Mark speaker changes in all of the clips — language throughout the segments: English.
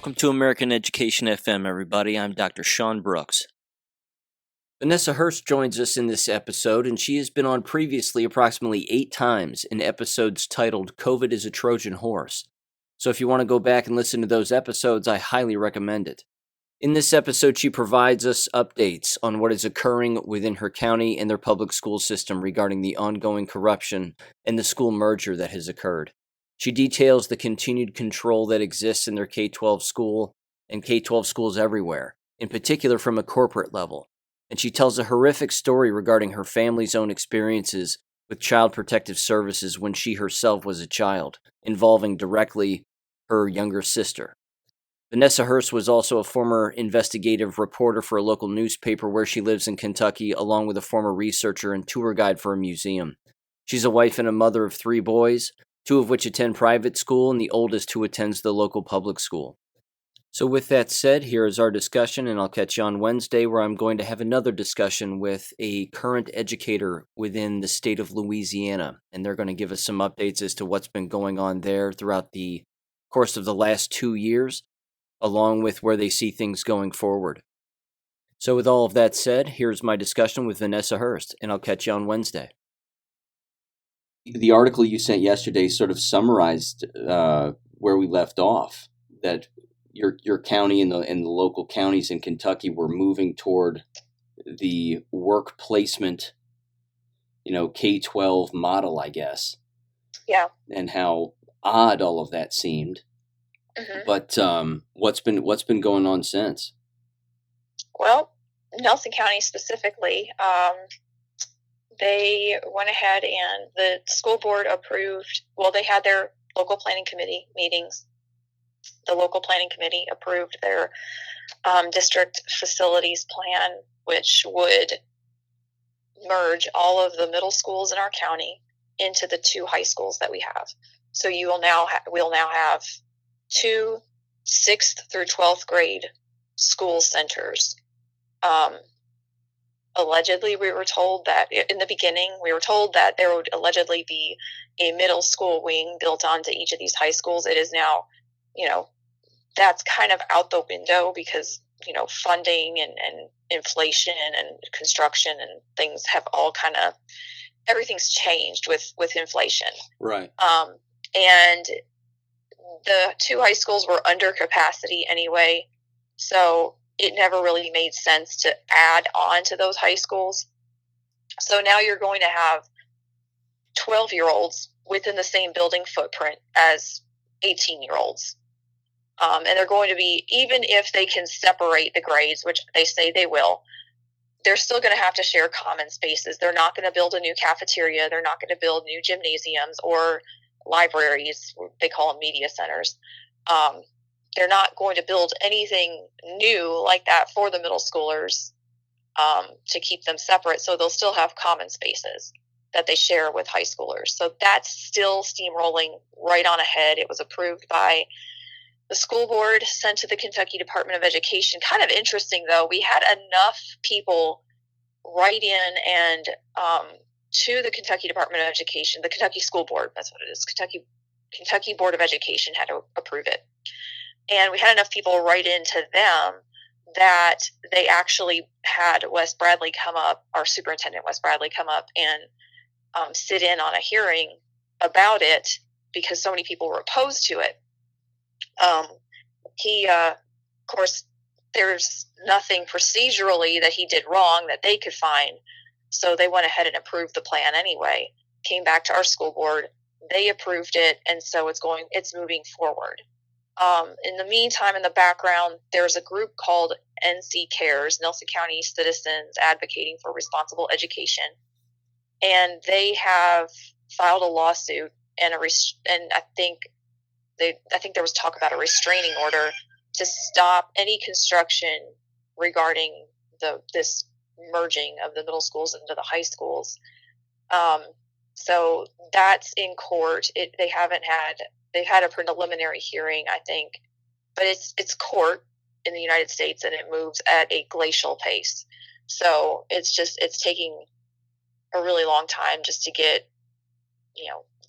Speaker 1: Welcome to American Education FM, everybody. I'm Dr. Sean Brooks. Vanessa Hurst joins us in this episode, and she has been on previously approximately 8 times in episodes titled COVID is a Trojan Horse. So if you want to go back and listen to those episodes, I highly recommend it. In this episode, she provides us updates on what is occurring within her county and their public school system regarding the ongoing corruption and the school merger that has occurred. She details the continued control that exists in their K-12 school and K-12 schools everywhere, in particular from a corporate level. And she tells a horrific story regarding her family's own experiences with Child Protective Services when she herself was a child, involving directly her younger sister. Vanessa Hurst was also a former investigative reporter for a local newspaper where she lives in Kentucky, along with a former researcher and tour guide for a museum. She's a wife and a mother of 3 boys, 2 of which attend private school, and the oldest who attends the local public school. So with that said, here is our discussion, and I'll catch you on Wednesday, where I'm going to have another discussion with a current educator within the state of Louisiana, and they're going to give us some updates as to what's been going on there throughout the course of the last 2 years, along with where they see things going forward. So with all of that said, here's my discussion with Vanessa Hurst, and I'll catch you on Wednesday. The article you sent yesterday sort of summarized where we left off, that your county and the local counties in Kentucky were moving toward the work placement, K-12 model, I guess.
Speaker 2: Yeah.
Speaker 1: And how odd all of that seemed. Mm-hmm. But what's been going on since?
Speaker 2: Well, Nelson County specifically, they went ahead and the school board approved, they had their local planning committee meetings. The local planning committee approved their district facilities plan, which would merge all of the middle schools in our county into the 2 high schools that we have. So we'll now have 2 6th through 12th grade school centers. Allegedly, we were told that in the beginning, there would allegedly be a middle school wing built onto each of these high schools. It is now, that's kind of out the window because, funding and inflation and construction and things have all everything's changed with inflation.
Speaker 1: Right.
Speaker 2: And the 2 high schools were under capacity anyway, so it never really made sense to add on to those high schools. So now you're going to have 12-year-olds within the same building footprint as 18-year-olds. And they're going to be, even if they can separate the grades, which they say they will, they're still going to have to share common spaces. They're not going to build a new cafeteria. They're not going to build new gymnasiums or libraries. They call them media centers. They're not going to build anything new like that for the middle schoolers to keep them separate. So they'll still have common spaces that they share with high schoolers. So that's still steamrolling right on ahead. It was approved by the school board, sent to the Kentucky Department of Education. Kind of interesting, though. We had enough people write in and to the Kentucky Department of Education, the Kentucky School Board, that's what it is. Kentucky Board of Education had to approve it. And we had enough people write into them that they actually had Wes Bradley come up, our superintendent Wes Bradley come up and sit in on a hearing about it because so many people were opposed to it. Of course, there's nothing procedurally that he did wrong that they could find. So they went ahead and approved the plan anyway, came back to our school board. They approved it. And so it's moving forward. In the meantime, in the background, there's a group called NC Cares, Nelson County Citizens Advocating for Responsible Education. And they have filed a lawsuit and I think there was talk about a restraining order to stop any construction regarding this merging of the middle schools into the high schools. So that's in court. They've had a preliminary hearing, I think, but it's court in the United States and it moves at a glacial pace. So it's taking a really long time just to get,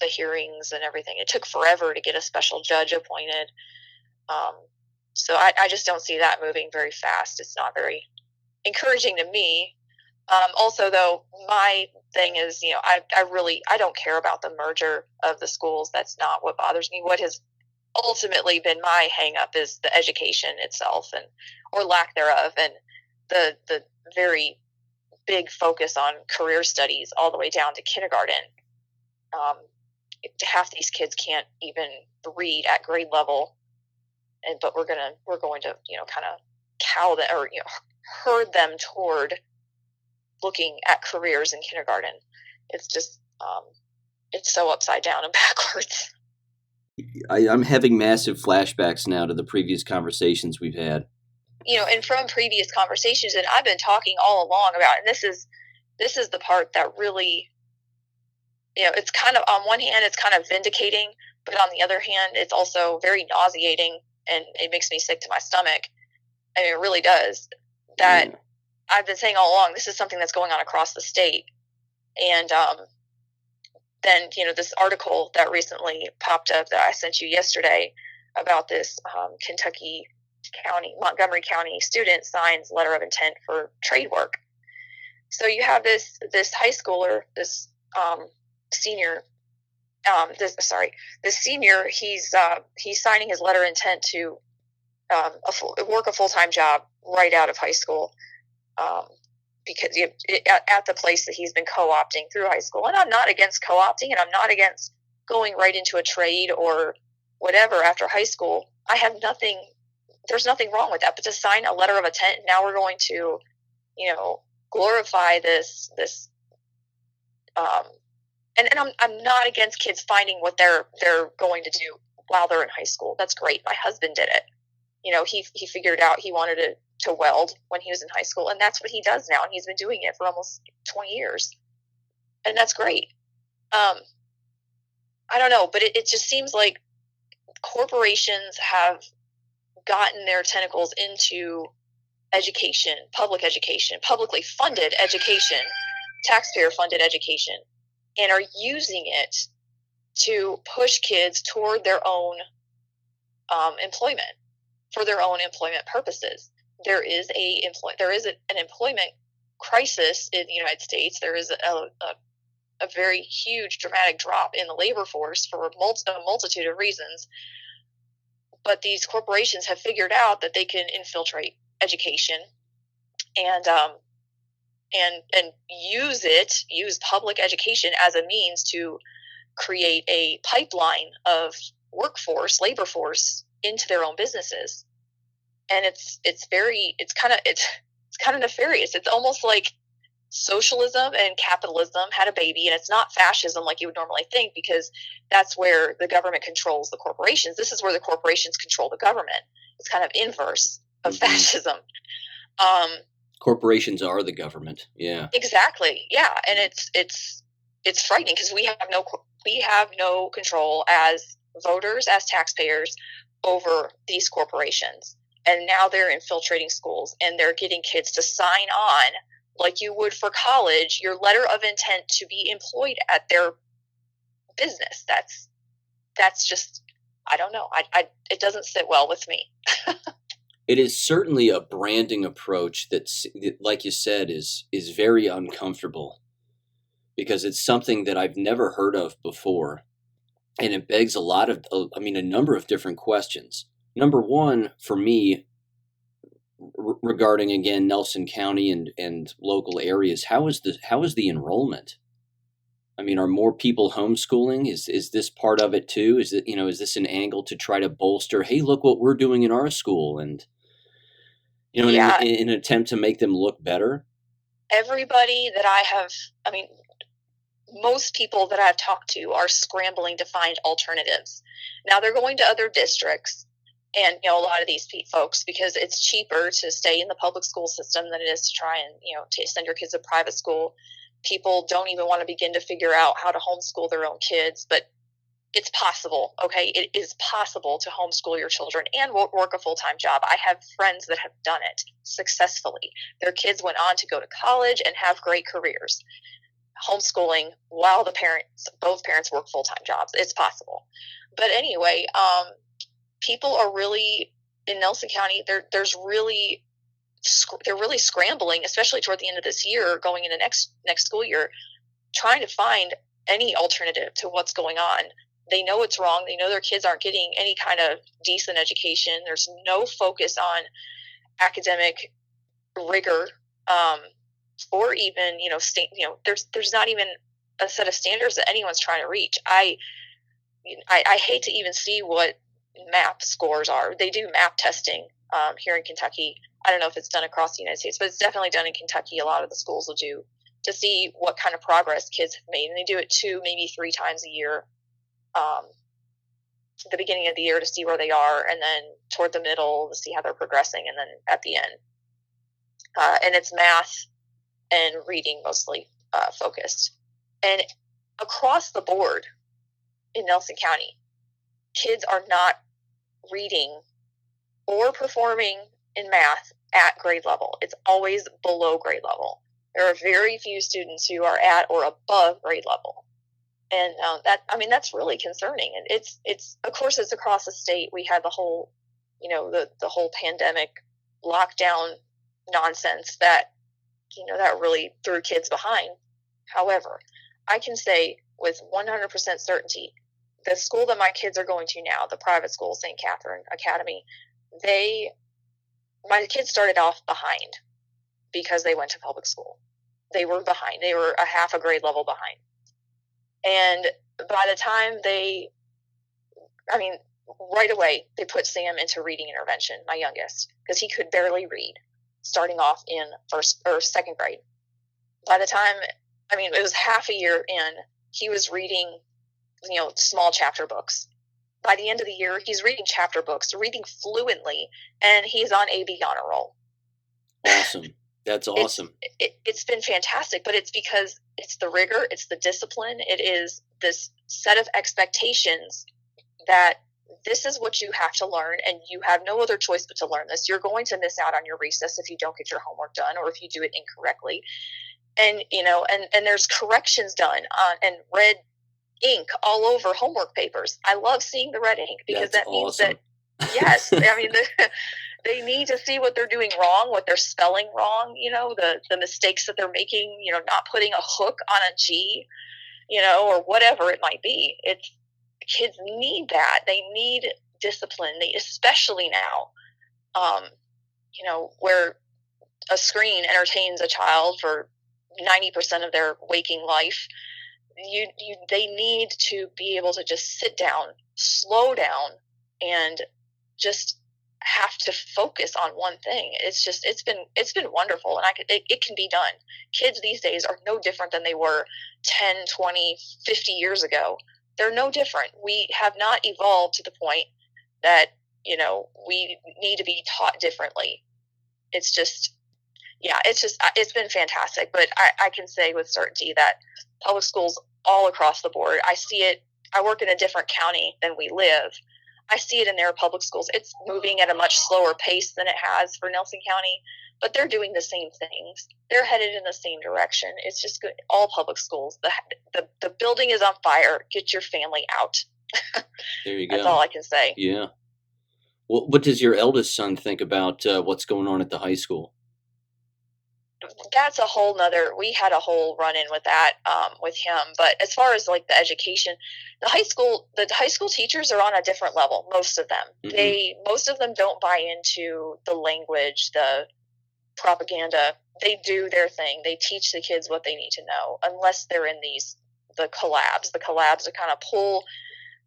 Speaker 2: the hearings and everything. It took forever to get a special judge appointed. So I just don't see that moving very fast. It's not very encouraging to me. Also, though, my thing is, I don't care about the merger of the schools. That's not what bothers me. What has ultimately been my hang up is the education itself, and or lack thereof, and the very big focus on career studies all the way down to kindergarten. Half these kids can't even read at grade level, but we're going to kind of cow them, or herd them toward looking at careers in kindergarten. It's just it's so upside down and backwards.
Speaker 1: I'm having massive flashbacks now to the previous conversations we've had.
Speaker 2: And from previous conversations, and I've been talking all along about, and this is the part that really, it's kind of, on one hand, it's kind of vindicating, but on the other hand, it's also very nauseating, and it makes me sick to my stomach. I mean, it really does. That I've been saying all along, this is something that's going on across the state. And then, this article that recently popped up that I sent you yesterday about this Montgomery County student signs letter of intent for trade work. So you have this high schooler, this senior, this senior, he's signing his letter of intent to work a full-time job right out of high school, because at the place that he's been co-opting through high school. And I'm not against co-opting, and I'm not against going right into a trade or whatever after high school. There's nothing wrong with that. But to sign a letter of intent, now we're going to, glorify this, and I'm not against kids finding what they're going to do while they're in high school. That's great. My husband did it. He figured out he wanted to weld when he was in high school, and that's what he does now, and he's been doing it for almost 20 years, and that's great. I don't know, but it just seems like corporations have gotten their tentacles into education, publicly funded education, taxpayer funded education, and are using it to push kids toward their own employment, for their own employment purposes. There is an employment crisis in the United States. There is a very huge, dramatic drop in the labor force for a multitude of reasons. But these corporations have figured out that they can infiltrate education and use public education as a means to create a pipeline of labor force into their own businesses. And it's kind of nefarious. It's almost like socialism and capitalism had a baby, and it's not fascism like you would normally think, because that's where the government controls the corporations. This is where the corporations control the government. It's kind of inverse of fascism.
Speaker 1: Corporations are the government. Yeah,
Speaker 2: exactly. Yeah, and it's frightening, because we have no control as voters, as taxpayers, over these corporations. And now they're infiltrating schools, and they're getting kids to sign on, like you would for college, your letter of intent to be employed at their business. That's just, I don't know. It doesn't sit well with me.
Speaker 1: It is certainly a branding approach that, like you said, is very uncomfortable, because it's something that I've never heard of before. And it begs a number of different questions. Number one, for me, regarding, again, Nelson County and local areas, how is the enrollment? I mean, are more people homeschooling? Is this part of it too? Is this an angle to try to bolster, hey, look what we're doing in our school, and in an attempt to make them look better?
Speaker 2: Everybody that most people that I've talked to are scrambling to find alternatives. Now they're going to other districts, and a lot of these folks, because it's cheaper to stay in the public school system than it is to try and to send your kids to private school. People don't even want to begin to figure out how to homeschool their own kids, but it's possible. Okay, it is possible to homeschool your children and work a full-time job. I have friends that have done it successfully. Their kids went on to go to college and have great careers, homeschooling while both parents work full-time jobs. It's possible. But anyway, people are really in Nelson County, they're really scrambling, especially toward the end of this year, going into next school year, trying to find any alternative to what's going on. They know it's wrong. They know their kids aren't getting any kind of decent education. There's no focus on academic rigor, or even there's not even a set of standards that anyone's trying to reach. I hate to even see what MAP scores are. They do MAP testing here in Kentucky. I don't know if it's done across the United States, but it's definitely done in Kentucky. A lot of the schools will do, to see what kind of progress kids have made. And they do it 2, maybe 3 times a year, at the beginning of the year to see where they are, and then toward the middle to see how they're progressing, and then at the end. And it's math and reading mostly focused. And across the board in Nelson County, kids are not reading or performing in math at grade level. It's always below grade level. There are very few students who are at or above grade level. And that's really concerning. And it's of course, it's across the state. We had the whole, the whole pandemic lockdown nonsense that really threw kids behind. However, I can say with 100% certainty, the school that my kids are going to now, the private school, St. Catherine Academy, my kids started off behind because they went to public school. They were behind. They were a half a grade level behind. And by the time right away, they put Sam into reading intervention, my youngest, because he could barely read, starting off in first or second grade. By the time, it was half a year in, he was reading, small chapter books. By the end of the year, he's reading chapter books, reading fluently, and he's on AB honor roll.
Speaker 1: Awesome. That's awesome.
Speaker 2: It's been fantastic, but it's because it's the rigor, it's the discipline, it is this set of expectations that this is what you have to learn, and you have no other choice but to learn this. You're going to miss out on your recess if you don't get your homework done, or if you do it incorrectly. And, and there's corrections done and red ink all over homework papers. I love seeing the red ink because
Speaker 1: That's
Speaker 2: that means
Speaker 1: awesome.
Speaker 2: that, yes, they need to see what they're doing wrong, what they're spelling wrong, the mistakes that they're making, not putting a hook on a G, or whatever it might be. Kids need that. They need discipline. Especially now, where a screen entertains a child for 90% of their waking life. They need to be able to just sit down, slow down, and just have to focus on one thing. It's been wonderful, and it can be done. Kids these days are no different than they were 10, 20, 50 years ago. They're no different. We have not evolved to the point that, we need to be taught differently. It's been fantastic. But I can say with certainty that public schools all across the board, I see it. I work in a different county than we live. I see it in their public schools. It's moving at a much slower pace than it has for Nelson County, but they're doing the same things. They're headed in the same direction. It's just good. All public schools. The building is on fire. Get your family out.
Speaker 1: There you go.
Speaker 2: That's all I can say.
Speaker 1: Yeah. Well, what does your eldest son think about what's going on at the high school?
Speaker 2: That's a whole nother, we had a whole run-in with that with him. But as far as like the education, the high school teachers are on a different level. Most of them, most of them don't buy into the language, the propaganda. They do their thing. They teach the kids what they need to know, unless they're in the collabs. The collabs to kind of pull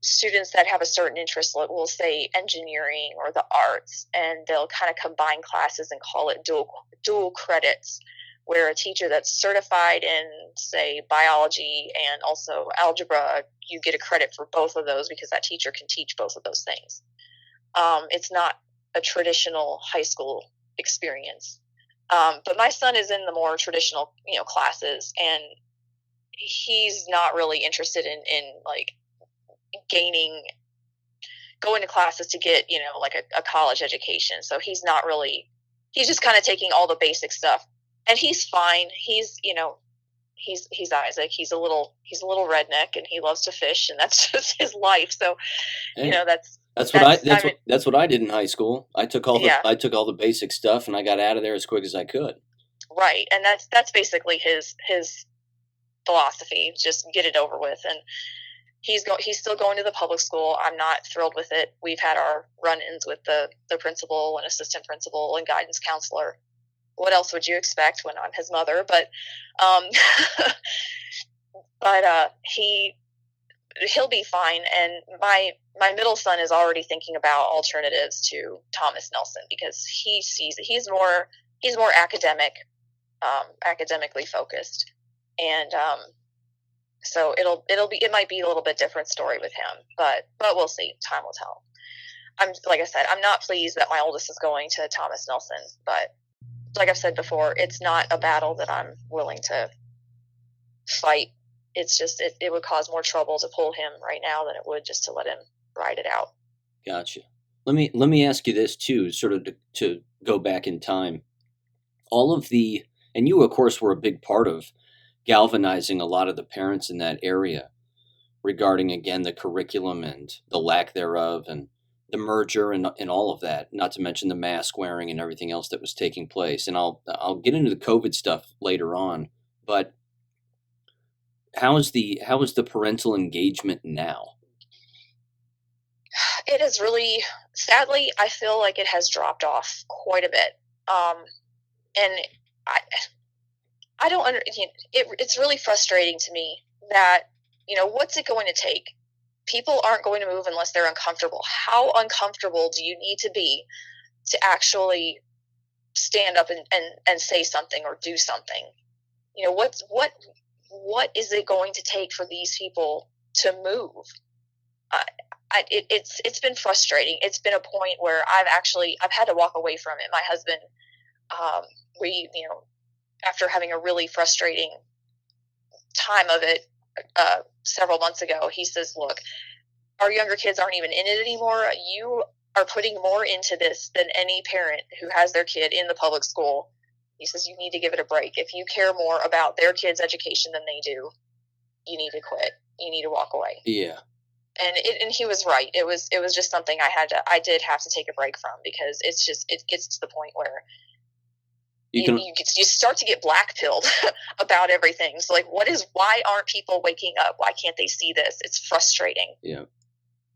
Speaker 2: students that have a certain interest, we'll say engineering or the arts, and they'll kind of combine classes and call it dual credits, where a teacher that's certified in, say, biology and also algebra, you get a credit for both of those because that teacher can teach both of those things. It's not a traditional high school experience. But my son is in the more traditional, classes, and he's not really interested in like going to classes to get, like a college education. So he's just kind of taking all the basic stuff, and he's fine. He's, he's Isaac. He's a little redneck, and he loves to fish, and that's just his life. So,
Speaker 1: Hey,
Speaker 2: that's
Speaker 1: that's what I did in high school. I took all
Speaker 2: yeah,
Speaker 1: the basic stuff and I got out of there as quick as I could.
Speaker 2: right. And that's basically his philosophy. Just get it over with. And he's still going to the public school. I'm not thrilled with it. We've had our run-ins with the principal and assistant principal and guidance counselor. What else would you expect when I'm his mother? But um he'll be fine. And my middle son is already thinking about alternatives to Thomas Nelson, because he sees it. He's more academically focused, and so it might be a little bit different story with him, but we'll see. Time will tell. Like I said, I'm not pleased that my oldest is going to Thomas Nelson, but like I've said before, it's not a battle that I'm willing to fight. It's just it would cause more trouble to pull him right now than it would just to let him ride it out.
Speaker 1: Gotcha. Let me ask you this too, sort of to go back in time. And you of course were a big part of galvanizing a lot of the parents in that area regarding, again, the curriculum and the lack thereof, and the merger and all of that, not to mention the mask wearing and everything else that was taking place. And I'll get into the COVID stuff later on, but how is the parental engagement now?
Speaker 2: It is really, sadly, I feel like it has dropped off quite a bit. And I don't it's really frustrating to me that, what's it going to take? People aren't going to move unless they're uncomfortable. How uncomfortable do you need to be to actually stand up and say something or do something? What is it going to take for these people to move? It's been frustrating. It's been a point where I've had to walk away from it. My husband, we, after having a really frustrating time of it several months ago, he says, look, our younger kids aren't even in it anymore. You are putting more into this than any parent who has their kid in the public school. He says, you need to give it a break. If you care more about their kids' education than they do, you need to quit. You need to walk away.
Speaker 1: Yeah.
Speaker 2: And he was right. It was just something I did have to take a break from, because it gets to the point where you start to get black-pilled about everything. So, like, why aren't people waking up? Why can't they see this? It's frustrating.
Speaker 1: Yeah.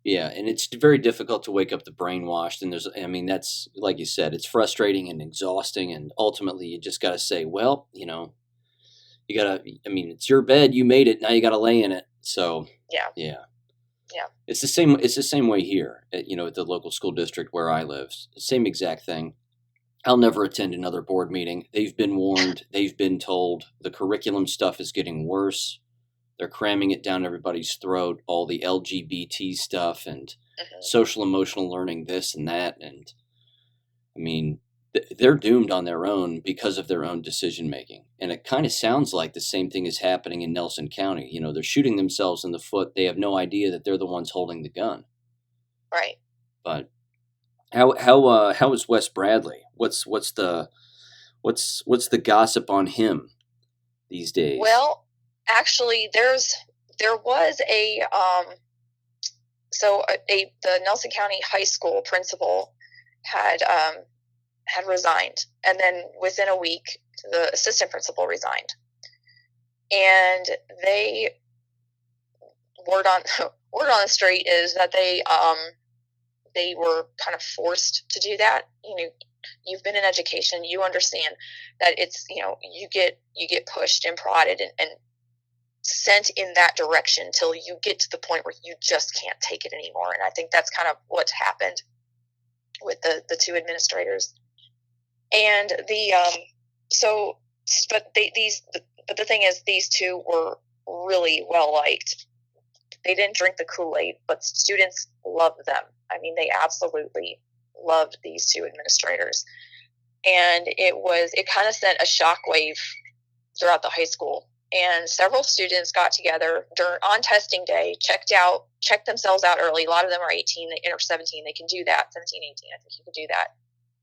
Speaker 1: Yeah, and it's very difficult to wake up the brainwashed. And that's, like you said, it's frustrating and exhausting. And ultimately, you just got to say, well, you got to, it's your bed. You made it. Now you got to lay in it. So,
Speaker 2: yeah.
Speaker 1: Yeah.
Speaker 2: Yeah.
Speaker 1: It's the same way here at the local school district where I live. Same exact thing. I'll never attend another board meeting. They've been warned. They've been told the curriculum stuff is getting worse. They're cramming it down everybody's throat, all the LGBT stuff and social emotional learning, this and that. And they're doomed on their own because of their own decision making. And it kind of sounds like the same thing is happening in Nelson County. They're shooting themselves in the foot. They have no idea that they're the ones holding the gun.
Speaker 2: Right.
Speaker 1: But how is Wes Bradley? What's the gossip on him these days?
Speaker 2: Well, actually, there was the Nelson County High School principal had resigned, and then within a week, the assistant principal resigned, and word on the street is that they were kind of forced to do that. You've been in education, you understand that it's you get pushed and prodded and sent in that direction till you get to the point where you just can't take it anymore. And I think that's kind of what's happened with the two administrators. And the thing is, these two were really well liked. They didn't drink the Kool-Aid, but students loved them. They absolutely loved these two administrators. And it kind of sent a shockwave throughout the high school. And several students got together on testing day, checked themselves out early. A lot of them are 18 or 17. They can do that. 17, 18, I think you can do that.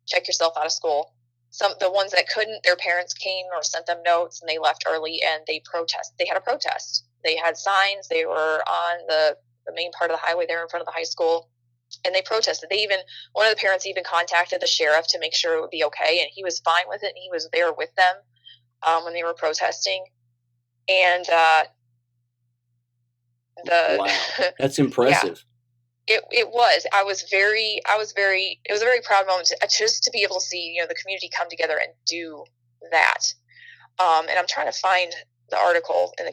Speaker 2: Check yourself out of school. the ones that couldn't, their parents came or sent them notes, and they left early, and they had a protest. They had signs. They were on the main part of the highway there in front of the high school, and they protested. One of the parents even contacted the sheriff to make sure it would be okay, and he was fine with it, and he was there with them when they were protesting. And
Speaker 1: wow, that's impressive.
Speaker 2: Yeah, it was. It was a very proud moment just to be able to see, the community come together and do that. And I'm trying to find the article in the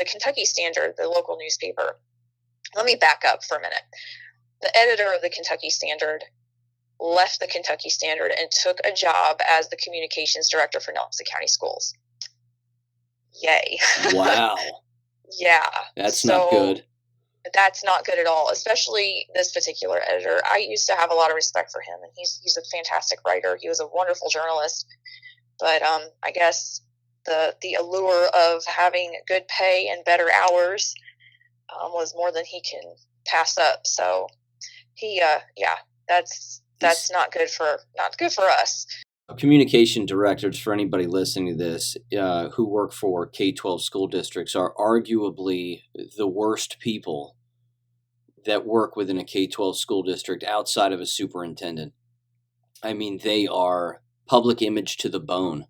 Speaker 2: Kentucky Standard, the local newspaper. Let me back up for a minute. The editor of the Kentucky Standard left the Kentucky Standard and took a job as the communications director for Nelson County Schools. Yay.
Speaker 1: Wow.
Speaker 2: Yeah.
Speaker 1: That's not good.
Speaker 2: That's not good at all, especially this particular editor. I used to have a lot of respect for him, and he's a fantastic writer. He was a wonderful journalist. But I guess the allure of having good pay and better hours was more than he can pass up. So that's not good for us.
Speaker 1: Communication directors, for anybody listening to this, who work for K-12 school districts, are arguably the worst people that work within a K-12 school district outside of a superintendent. I mean, they are public image to the bone.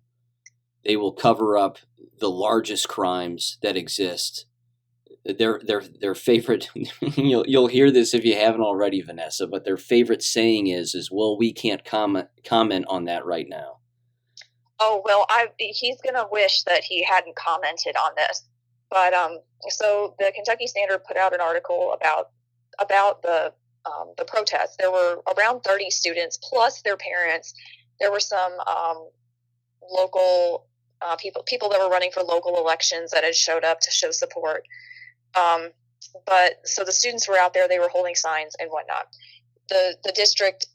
Speaker 1: They will cover up the largest crimes that exist. Their favorite, you'll hear this if you haven't already, Vanessa, but their favorite saying is, well, we can't comment on that right now.
Speaker 2: Oh, well, he's going to wish that he hadn't commented on this. But so the Kentucky Standard put out an article about the protests. There were around 30 students plus their parents. There were some local people that were running for local elections that had showed up to show support. But so the students were out there, they were holding signs and whatnot. The district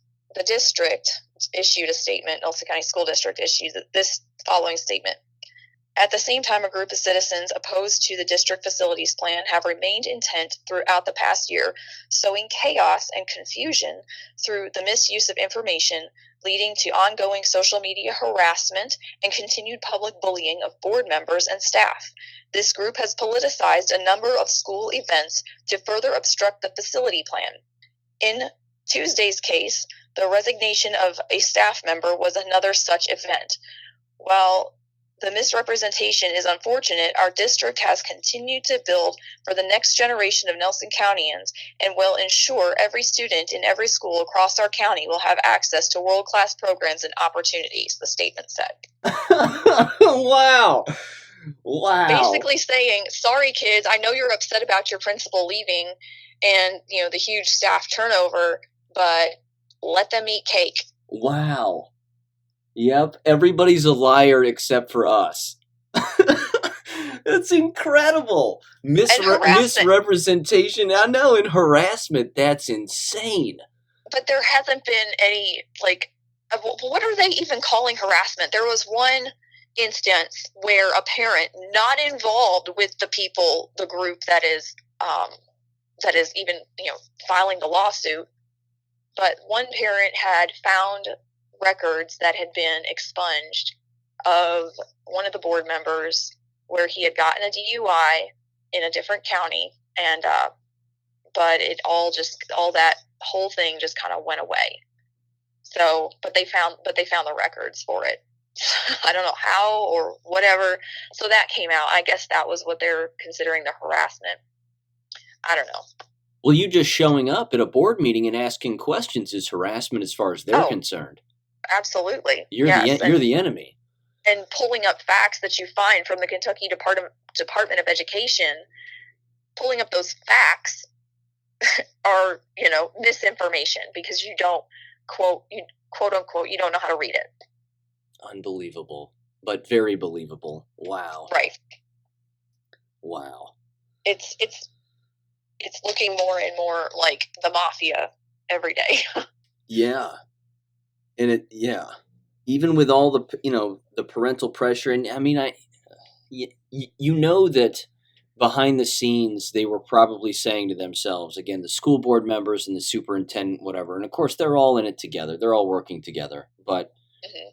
Speaker 2: issued a statement. Nelson County School District issued this following statement. At the same time, a group of citizens opposed to the district facilities plan have remained intent throughout the past year, sowing chaos and confusion through the misuse of information, leading to ongoing social media harassment and continued public bullying of board members and staff. This group has politicized a number of school events to further obstruct the facility plan. In Tuesday's case, the resignation of a staff member was another such event. While the misrepresentation is unfortunate, our district has continued to build for the next generation of Nelson Countyans and will ensure every student in every school across our county will have access to world-class programs and opportunities, the statement said.
Speaker 1: Wow.
Speaker 2: Basically saying, sorry, kids, I know you're upset about your principal leaving and, the huge staff turnover, but let them eat cake.
Speaker 1: Wow. Yep, everybody's a liar except for us. That's incredible. Misrepresentation. I know, and harassment. That's insane.
Speaker 2: But there hasn't been any, what are they even calling harassment? There was one instance where a parent not involved with the group that is even, filing the lawsuit, but one parent had found records that had been expunged of one of the board members where he had gotten a DUI in a different county, and but that whole thing just kind of went away. So, but they found the records for it. I don't know how or whatever. So that came out. I guess that was what they're considering the harassment. I don't know.
Speaker 1: Well, you just showing up at a board meeting and asking questions is harassment as far as they're concerned.
Speaker 2: Absolutely.
Speaker 1: You're the enemy.
Speaker 2: And pulling up facts that you find from the Kentucky Department of Education, pulling up those facts are, misinformation because you don't quote unquote, you don't know how to read it.
Speaker 1: Unbelievable, but very believable. Wow.
Speaker 2: Right.
Speaker 1: Wow.
Speaker 2: It's looking more and more like the mafia every day.
Speaker 1: Yeah. And even with all the parental pressure, and I mean, that behind the scenes, they were probably saying to themselves, again, the school board members and the superintendent, whatever. And of course, they're all in it together. They're all working together. But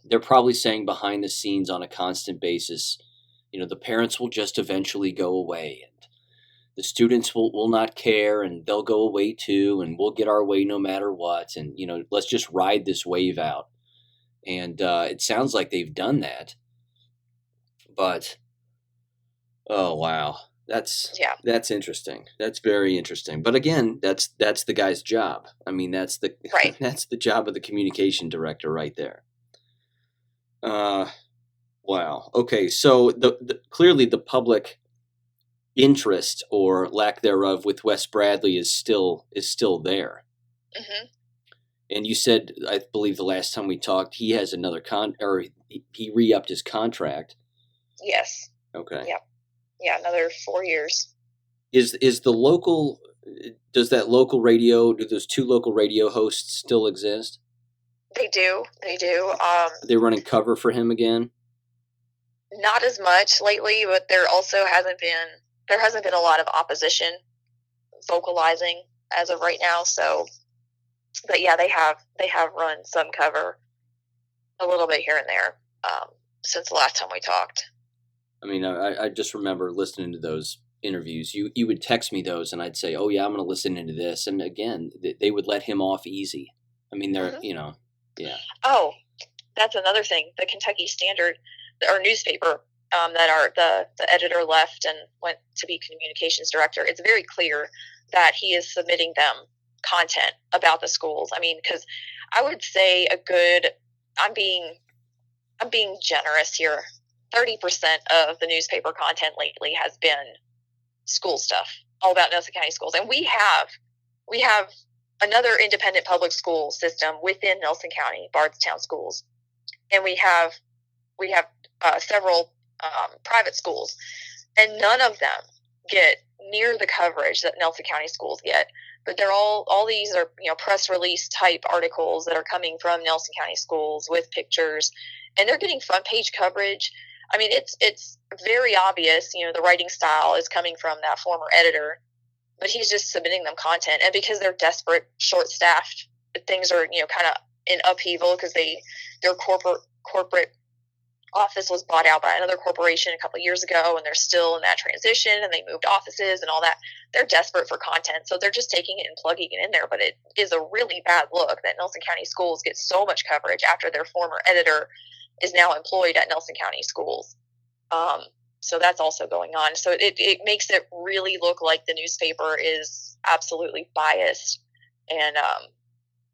Speaker 1: they're probably saying behind the scenes on a constant basis, the parents will just eventually go away, and the students will not care, and they'll go away too, and we'll get our way no matter what, and let's just ride this wave out. And it sounds like they've done that, but oh wow, that's interesting. That's very interesting. But again, that's the guy's job. I mean, that's the
Speaker 2: Right.
Speaker 1: that's the job of the communication director right there. Wow. Okay, so clearly the public interest or lack thereof with Wes Bradley is still there.
Speaker 2: Mm-hmm.
Speaker 1: And you said, I believe the last time we talked, he has another he re-upped his contract.
Speaker 2: Yes.
Speaker 1: Okay.
Speaker 2: Yep. Yeah, another 4 years.
Speaker 1: Does that local radio, do those two local radio hosts still exist?
Speaker 2: They do.
Speaker 1: Are they running cover for him again?
Speaker 2: Not as much lately, but there hasn't been a lot of opposition vocalizing as of right now. So, but yeah, they have run some cover a little bit here and there since the last time we talked.
Speaker 1: I mean, I just remember listening to those interviews. You would text me those, and I'd say, "Oh yeah, I'm going to listen into this." And again, they would let him off easy. I mean, they're yeah.
Speaker 2: Oh, that's another thing. The Kentucky Standard, our newspaper, that the editor left and went to be communications director. It's very clear that he is submitting them content about the schools. I mean, because I would say I'm being generous here. 30% of the newspaper content lately has been school stuff, all about Nelson County schools. And we have another independent public school system within Nelson County, Bardstown Schools. And we have several private schools, and none of them get near the coverage that Nelson County schools get. But they're all these are press release type articles that are coming from Nelson County schools with pictures, and they're getting front page coverage. I mean, it's very obvious, the writing style is coming from that former editor, but he's just submitting them content. And because they're desperate, short staffed, things are, kind of in upheaval because their corporate office was bought out by another corporation a couple of years ago, and they're still in that transition, and they moved offices and all that. They're desperate for content, so they're just taking it and plugging it in there. But it is a really bad look that Nelson County schools get so much coverage after their former editor is now employed at Nelson County schools. So that's also going on. So it makes it really look like the newspaper is absolutely biased. And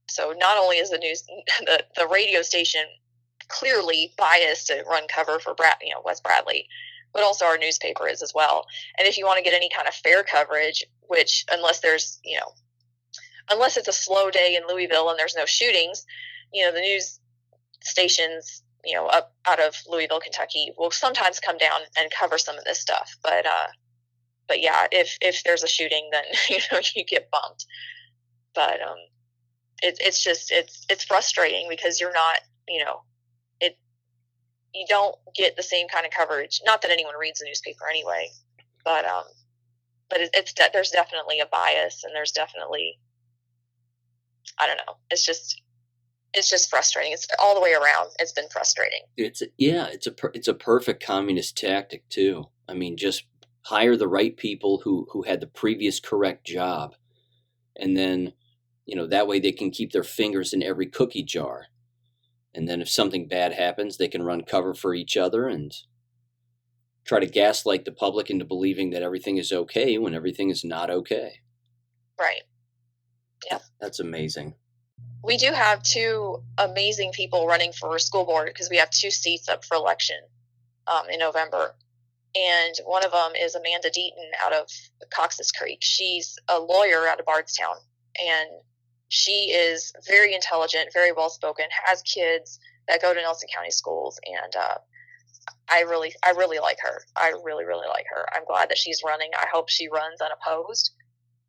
Speaker 2: so not only is the radio station clearly biased to run cover for Wes Bradley, but also our newspaper is as well. And if you want to get any kind of fair coverage, which unless it's a slow day in Louisville and there's no shootings, the news stations up out of Louisville, Kentucky will sometimes come down and cover some of this stuff. But yeah, if there's a shooting, then you get bumped. But it's frustrating because you're not you don't get the same kind of coverage. Not that anyone reads the newspaper anyway, but there's definitely a bias, and there's definitely, I don't know. It's just frustrating. It's all the way around. It's been frustrating.
Speaker 1: It's a perfect communist tactic too. I mean, just hire the right people who had the previous correct job, and then that way they can keep their fingers in every cookie jar. And then if something bad happens, they can run cover for each other and try to gaslight the public into believing that everything is okay when everything is not okay.
Speaker 2: Right. Yeah.
Speaker 1: That's amazing.
Speaker 2: We do have two amazing people running for school board because we have 2 seats up for election in November. And one of them is Amanda Deaton out of Cox's Creek. She's a lawyer out of Bardstown, and she is very intelligent, very well-spoken, has kids that go to Nelson County schools, and I really like her. I really, really like her. I'm glad that she's running. I hope she runs unopposed.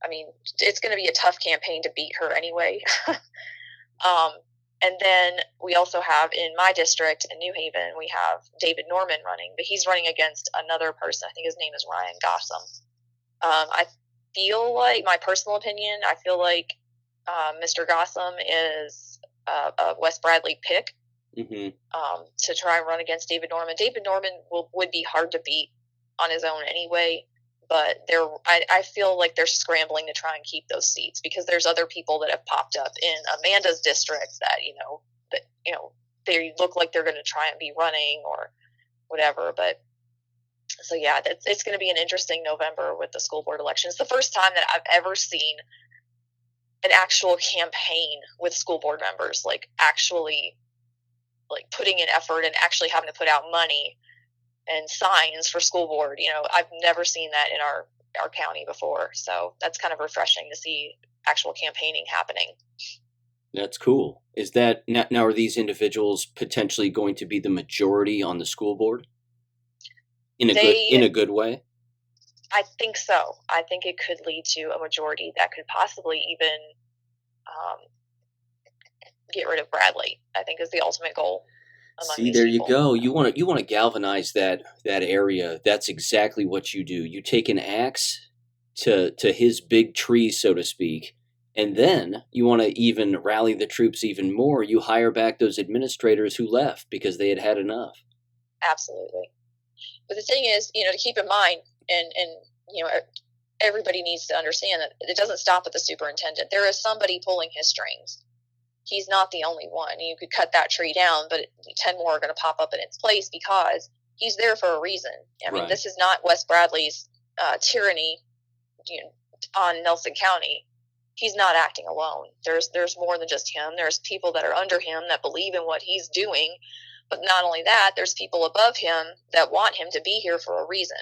Speaker 2: I mean, it's going to be a tough campaign to beat her anyway. And then we also have in my district in New Haven, we have David Norman running, but he's running against another person. I think his name is Ryan Gossam. I feel like, my personal opinion, Mr. Gossam is a Wes Bradley pick.
Speaker 1: Mm-hmm.
Speaker 2: to try and run against David Norman. David Norman would be hard to beat on his own anyway, but I feel like they're scrambling to try and keep those seats because there's other people that have popped up in Amanda's district that they look like they're going to try and be running or whatever. But so yeah, it's going to be an interesting November with the school board election. It's the first time that I've ever seen an actual campaign with school board members, like actually like putting in effort and actually having to put out money and signs for school board. I've never seen that in our county before. So that's kind of refreshing to see actual campaigning happening.
Speaker 1: That's cool. Is that now are these individuals potentially going to be the majority on the school board? In a good way?
Speaker 2: I think so. I think it could lead to a majority that could possibly even get rid of Bradley, I think is the ultimate goal.
Speaker 1: See, there you go. You want to galvanize that area. That's exactly what you do. You take an axe to his big tree, so to speak, and then you want to even rally the troops even more. You hire back those administrators who left because they had enough.
Speaker 2: Absolutely. But the thing is, to keep in mind, and everybody needs to understand that it doesn't stop at the superintendent. There is somebody pulling his strings. He's not the only one. You could cut that tree down, but 10 more are going to pop up in its place because he's there for a reason. I mean, This is not Wes Bradley's tyranny on Nelson County. He's not acting alone. There's more than just him. There's people that are under him that believe in what he's doing. But not only that, there's people above him that want him to be here for a reason.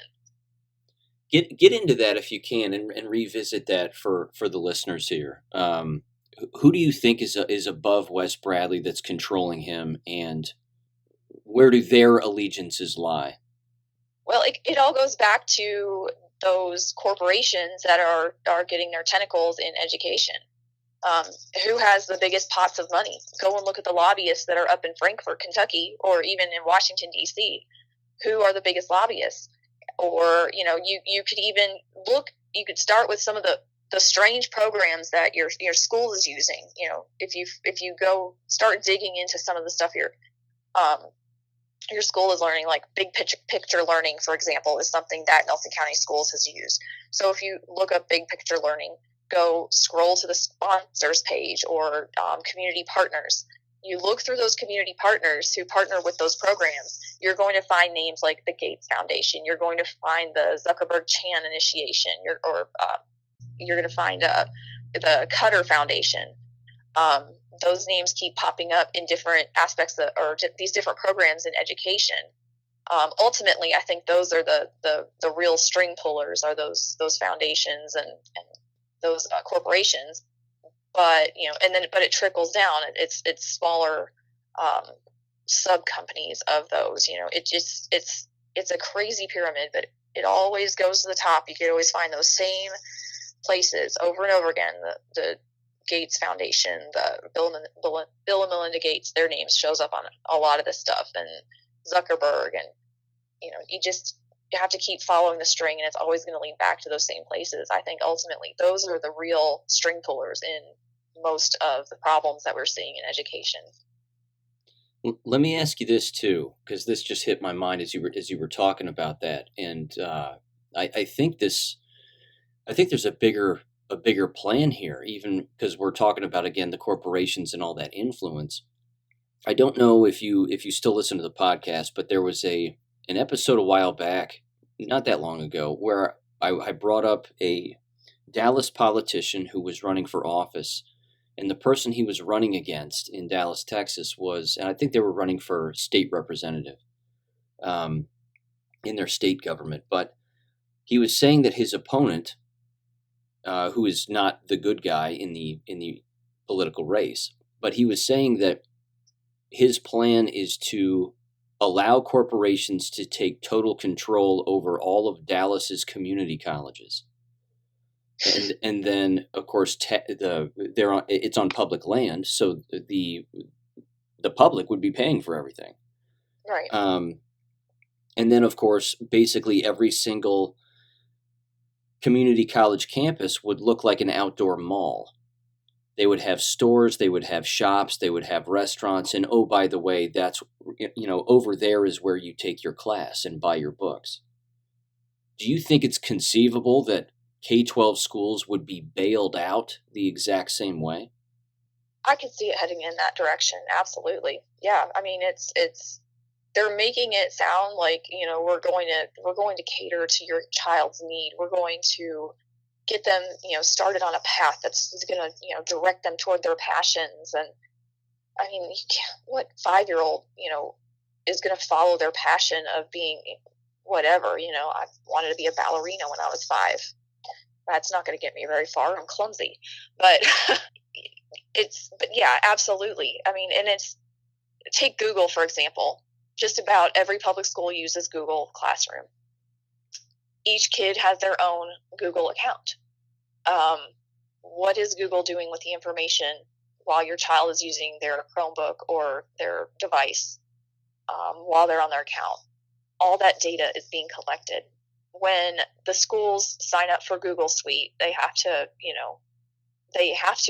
Speaker 1: Get into that if you can, and revisit that for the listeners here. Who do you think is above Wes Bradley that's controlling him, and where do their allegiances lie?
Speaker 2: Well, it all goes back to those corporations that are getting their tentacles in education. Who has the biggest pots of money? Go and look at the lobbyists that are up in Frankfort, Kentucky, or even in Washington, D.C. Who are the biggest lobbyists? Or, you could even you could start with some of the strange programs that your school is using. If you go start digging into some of the stuff your school is learning, like big picture learning, for example, is something that Nelson County Schools has used. So if you look up big picture learning, go scroll to the sponsors page or community partners. You look through those community partners who partner with those programs, you're going to find names like the Gates Foundation. You're going to find the Zuckerberg-Chan Initiation. You're going to find the Cutter Foundation. Those names keep popping up in different aspects or these different programs in education. Ultimately, I think those are the real string pullers, are those foundations and those corporations. But but it trickles down. It's smaller sub companies of those. It's a crazy pyramid, but it always goes to the top. You can always find those same places over and over again. The Gates Foundation, the Bill and Melinda Gates, their names shows up on a lot of this stuff, and Zuckerberg, and you have to keep following the string, and it's always going to lead back to those same places. I think ultimately those are the real string pullers in most of the problems that we're seeing in education.
Speaker 1: Let me ask you this too, because this just hit my mind as you were talking about that, and I think there's a bigger plan here, even because we're talking about, again, the corporations and all that influence. I don't know if you still listen to the podcast, but there was an episode a while back, not that long ago, where I brought up a Dallas politician who was running for office, and the person he was running against in Dallas, Texas and I think they were running for state representative in their state government, but he was saying that his opponent, who is not the good guy in the political race, but he was saying that his plan is to allow corporations to take total control over all of Dallas's community colleges, and then of course it's on public land, so the public would be paying for everything,
Speaker 2: right?
Speaker 1: And then of course basically every single community college campus would look like an outdoor mall. They would have stores, they would have shops, they would have restaurants, and oh, by the way, that's, over there is where you take your class and buy your books. Do you think it's conceivable that K-12 schools would be bailed out the exact same way?
Speaker 2: I could see it heading in that direction. Absolutely. Yeah. I mean, it's they're making it sound like, we're going to cater to your child's need. We're going to get them, started on a path that's going to, direct them toward their passions. And I mean, what 5-year-old, is going to follow their passion of being whatever, I wanted to be a ballerina when I was 5. That's not going to get me very far. I'm clumsy, but but yeah, absolutely. I mean, and take Google, for example. Just about every public school uses Google Classroom. Each kid has their own Google account. What is Google doing with the information while your child is using their Chromebook or their device while they're on their account? All that data is being collected. When the schools sign up for Google Suite, they have to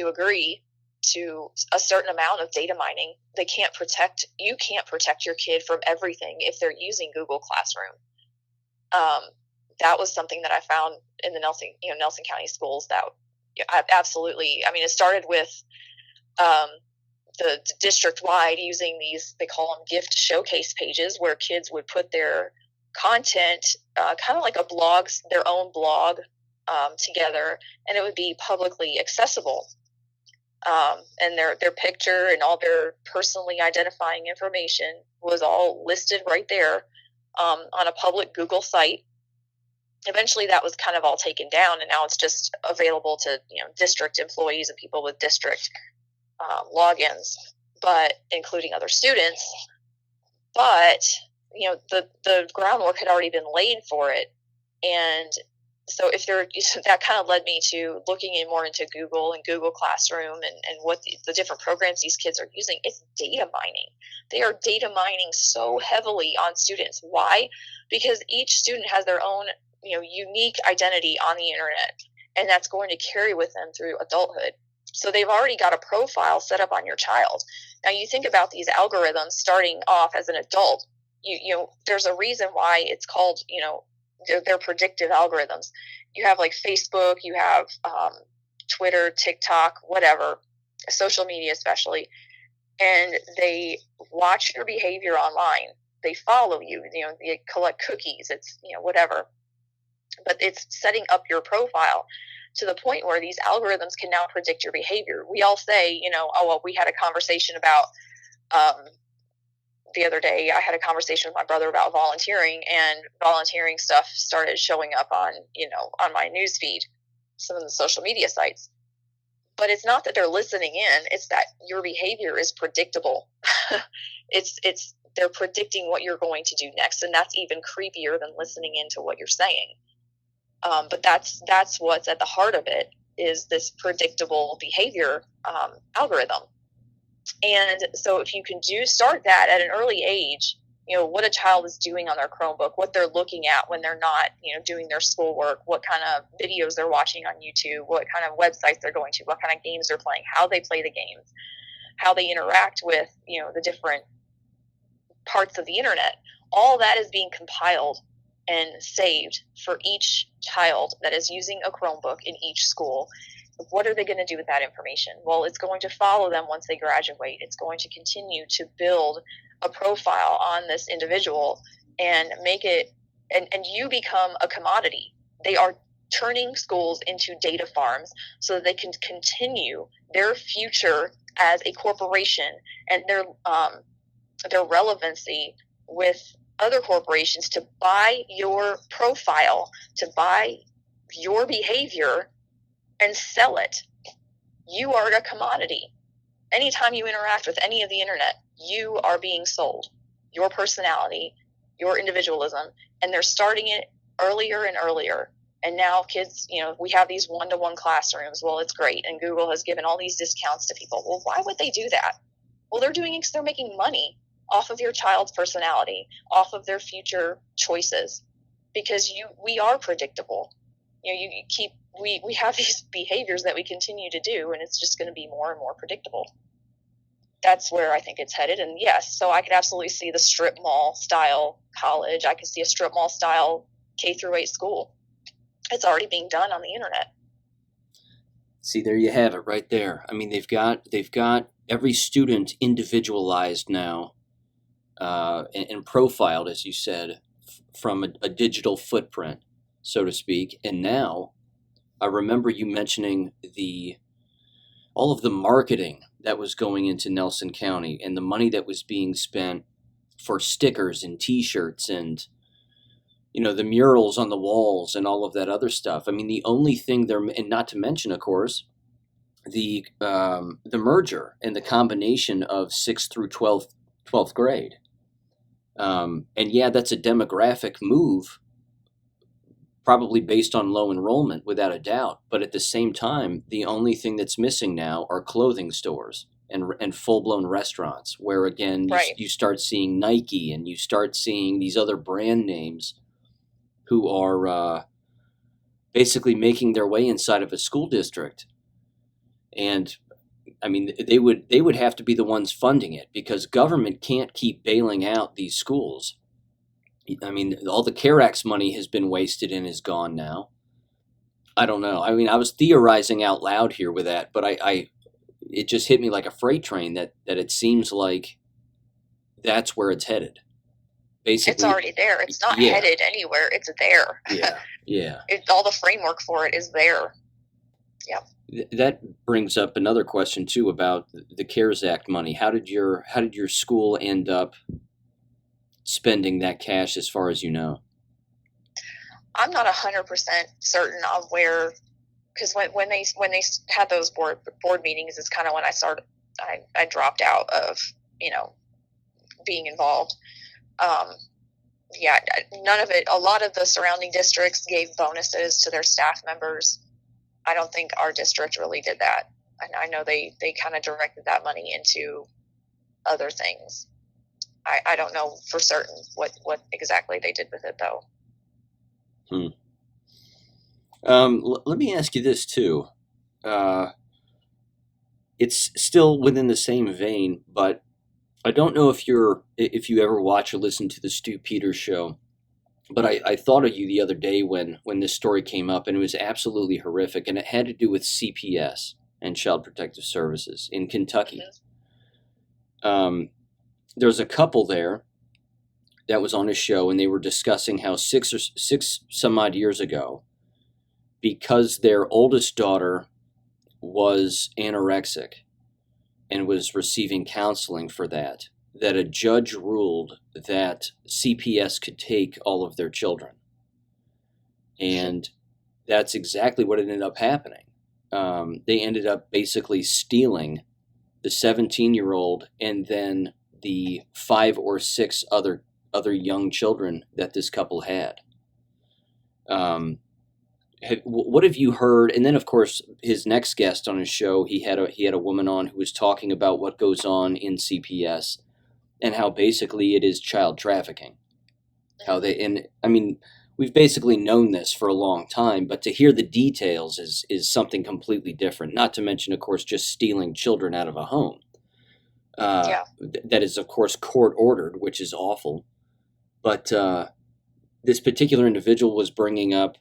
Speaker 2: agree to a certain amount of data mining. You can't protect your kid from everything if they're using Google Classroom. That was something that I found in the Nelson County schools that absolutely, I mean, it started with the district-wide using these, they call them gift showcase pages, where kids would put their content, kind of like their own blog together, and it would be publicly accessible. And their picture and all their personally identifying information was all listed right there on a public Google site. Eventually that was kind of all taken down, and now it's just available to district employees and people with district logins, but including other students. But the groundwork had already been laid for it, and so that kind of led me to looking more into Google and Google Classroom and what the different programs these kids are using. It's data mining. They are data mining so heavily on students. Why? Because each student has their own unique identity on the internet, and that's going to carry with them through adulthood. So they've already got a profile set up on your child. Now you think about these algorithms starting off as an adult. There's a reason why it's called, they're predictive algorithms. You have like Facebook, you have Twitter, TikTok, whatever, social media especially, and they watch your behavior online. They follow you, they collect cookies, it's, whatever. But it's setting up your profile to the point where these algorithms can now predict your behavior. We all say, oh, well, we had a conversation about, the other day, I had a conversation with my brother about volunteering, and volunteering stuff started showing up on my news feed, some of the social media sites. But it's not that they're listening in; it's that your behavior is predictable. They're predicting what you're going to do next, and that's even creepier than listening into what you're saying. But that's what's at the heart of it, is this predictable behavior algorithm. And so if you can start that at an early age, what a child is doing on their Chromebook, what they're looking at when they're not, doing their schoolwork, what kind of videos they're watching on YouTube, what kind of websites they're going to, what kind of games they're playing, how they play the games, how they interact with, the different parts of the internet. All that is being compiled and saved for each child that is using a Chromebook in each school. What are they going to do with that information? Well, it's going to follow them once they graduate. It's going to continue to build a profile on this individual and make it, and you become a commodity. They are turning schools into data farms so that they can continue their future as a corporation and their relevancy with other corporations to buy your profile, to buy your behavior and sell it. You are a commodity. Anytime you interact with any of the internet, you are being sold. Your personality, your individualism, and they're starting it earlier and earlier. And now kids, we have these one-to-one classrooms. Well, it's great. And Google has given all these discounts to people. Well, why would they do that? Well, they're making money off of your child's personality, off of their future choices, because we are predictable. you keep, we have these behaviors that we continue to do, and it's just going to be more and more predictable. That's where I think it's headed. And yes, so I could absolutely see the strip mall style college. I could see a strip mall style K-8 school. It's already being done on the internet.
Speaker 1: See, there you have it right there. I mean, they've got every student individualized now, and profiled, as you said, from a digital footprint, so to speak. And now, I remember you mentioning all of the marketing that was going into Nelson County and the money that was being spent for stickers and T-shirts and the murals on the walls and all of that other stuff. I mean, the only thing and not to mention, of course, the merger and the combination of 6th through 12th grade. And yeah, that's a demographic move, probably based on low enrollment, without a doubt. But at the same time, the only thing that's missing now are clothing stores and full-blown restaurants, where, again,
Speaker 2: right.
Speaker 1: you start seeing Nike and you start seeing these other brand names who are basically making their way inside of a school district. And I mean, they would have to be the ones funding it, because government can't keep bailing out these schools. I mean, all the CARE Act's money has been wasted and is gone now. I don't know. I mean, I was theorizing out loud here with that, but it just hit me like a freight train that it seems like that's where it's headed. Basically,
Speaker 2: it's already there. It's not headed anywhere. It's there.
Speaker 1: Yeah.
Speaker 2: All the framework for it is there. Yeah.
Speaker 1: That brings up another question too about the CARES Act money. How did your school end up spending that cash, as far as you know?
Speaker 2: I'm not 100% certain of where, because when they had those board meetings is kind of when I dropped out of being involved. None of it. A lot of the surrounding districts gave bonuses to their staff members. I don't think our district really did that. I know they kind of directed that money into other things. I don't know for certain what exactly they did with it, though.
Speaker 1: Let me ask you this too. It's still within the same vein, but I don't know if you ever watch or listen to the Stu Peters show, but I thought of you the other day when this story came up, and it was absolutely horrific, and it had to do with CPS and Child Protective Services in Kentucky. There's a couple there that was on a show, and they were discussing how six some odd years ago, because their oldest daughter was anorexic and was receiving counseling for that a judge ruled that CPS could take all of their children. And that's exactly what ended up happening. They ended up basically stealing the 17-year-old and then the 5 or 6 other young children that this couple had. What have you heard? And then, of course, his next guest on his show, he had a woman on who was talking about what goes on in CPS and how basically it is child trafficking. We've basically known this for a long time, but to hear the details is something completely different. Not to mention, of course, just stealing children out of a home. That is, of course, court ordered, which is awful. But this particular individual was bringing up,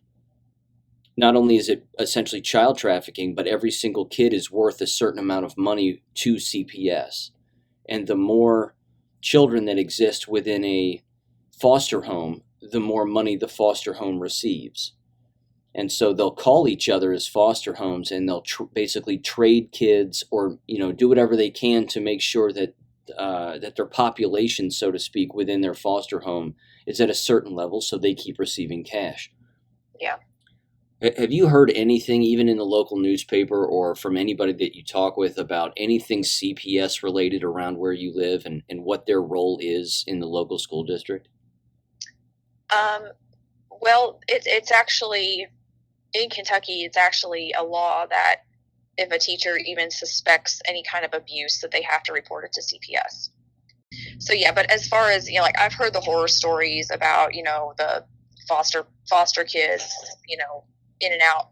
Speaker 1: not only is it essentially child trafficking, but every single kid is worth a certain amount of money to CPS. And the more children that exist within a foster home, the more money the foster home receives. And so they'll call each other as foster homes, and they'll basically trade kids or do whatever they can to make sure that that their population, so to speak, within their foster home is at a certain level, so they keep receiving cash.
Speaker 2: Yeah.
Speaker 1: Have you heard anything, even in the local newspaper or from anybody that you talk with, about anything CPS related around where you live and what their role is in the local school district?
Speaker 2: Well, it's actually, in Kentucky, it's actually a law that if a teacher even suspects any kind of abuse, that they have to report it to CPS. So yeah, but as far as, I've heard the horror stories about, the foster kids, in and out.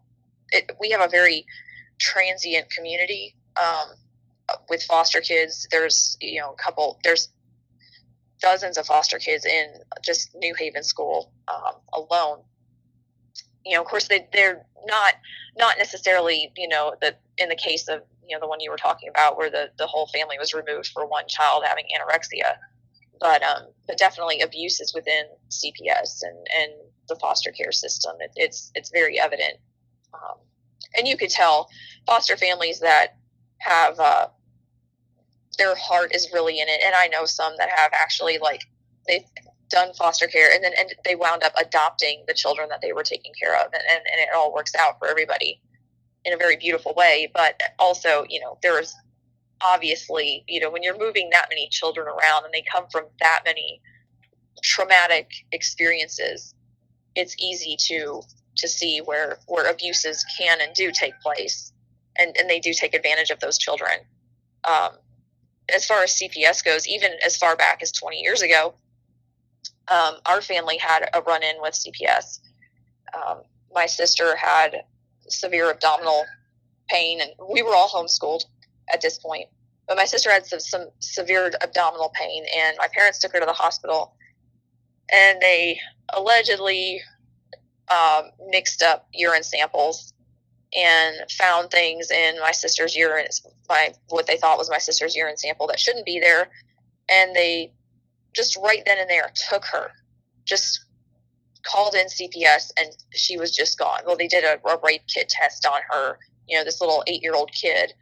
Speaker 2: We have a very transient community with foster kids. There's there's dozens of foster kids in just New Haven School alone. Of course, they're not necessarily, in the case of, the one you were talking about where the whole family was removed for one child having anorexia, but definitely abuses within CPS and the foster care system. It's very evident. And you could tell foster families that have, their heart is really in it. And I know some that have actually, they've done foster care and they wound up adopting the children that they were taking care of, and it all works out for everybody in a very beautiful way. But also, there's obviously, when you're moving that many children around and they come from that many traumatic experiences, it's easy to see where abuses can and do take place, and they do take advantage of those children. As far as CPS goes, even as far back as 20 years ago, our family had a run-in with CPS. My sister had severe abdominal pain, and we were all homeschooled at this point. But my sister had some severe abdominal pain, and my parents took her to the hospital, and they allegedly mixed up urine samples and found things in my sister's urine, what they thought was my sister's urine sample that shouldn't be there. And they just right then and there took her, just called in CPS, and she was just gone. Well, they did a rape kit test on her, this little 8-year-old kid,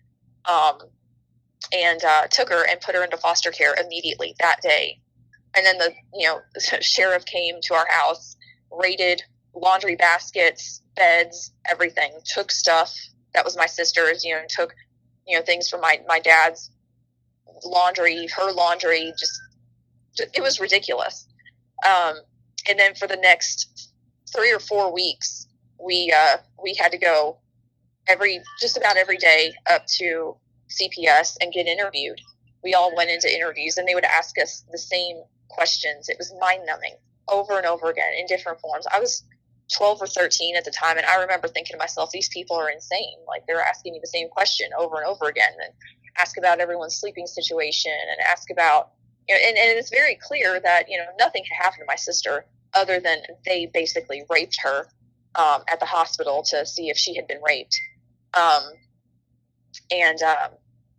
Speaker 2: and took her and put her into foster care immediately that day. And then the sheriff came to our house, raided laundry baskets, beds, everything, took stuff that was my sister's, took, things from my dad's laundry, her laundry, just, it was ridiculous. And then for the next 3 or 4 weeks, we had to go just about every day up to CPS and get interviewed. We all went into interviews, and they would ask us the same questions. It was mind-numbing over and over again in different forms. I was 12 or 13 at the time, and I remember thinking to myself, these people are insane. Like, they're asking me the same question over and over again, and ask about everyone's sleeping situation, and ask about, and it's very clear that, nothing had happened to my sister other than they basically raped her at the hospital to see if she had been raped.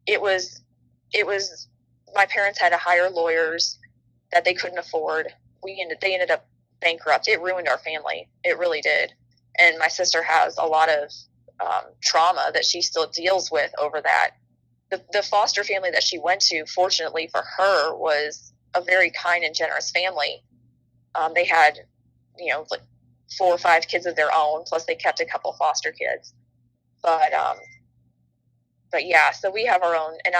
Speaker 2: It was my parents had to hire lawyers that they couldn't afford. They ended up bankrupt. It ruined our family. It really did. And my sister has a lot of trauma that she still deals with over that. The foster family that she went to, fortunately for her, was a very kind and generous family. They had, 4 or 5 kids of their own, plus they kept a couple foster kids. But yeah, so we have our own, and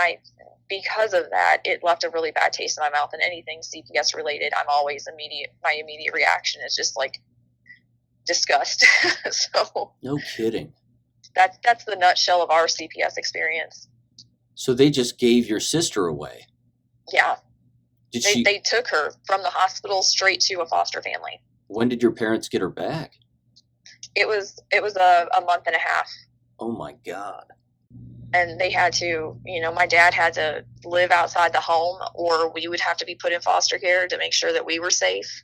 Speaker 2: because of that, it left a really bad taste in my mouth. And anything CPS related, I'm always my immediate reaction is just like disgust. So
Speaker 1: no kidding.
Speaker 2: That's the nutshell of our CPS experience.
Speaker 1: So they just gave your sister away?
Speaker 2: Yeah. They took her from the hospital straight to a foster family.
Speaker 1: When did your parents get her back?
Speaker 2: It was a month and a half.
Speaker 1: Oh my God.
Speaker 2: And they had to, my dad had to live outside the home, or we would have to be put in foster care to make sure that we were safe.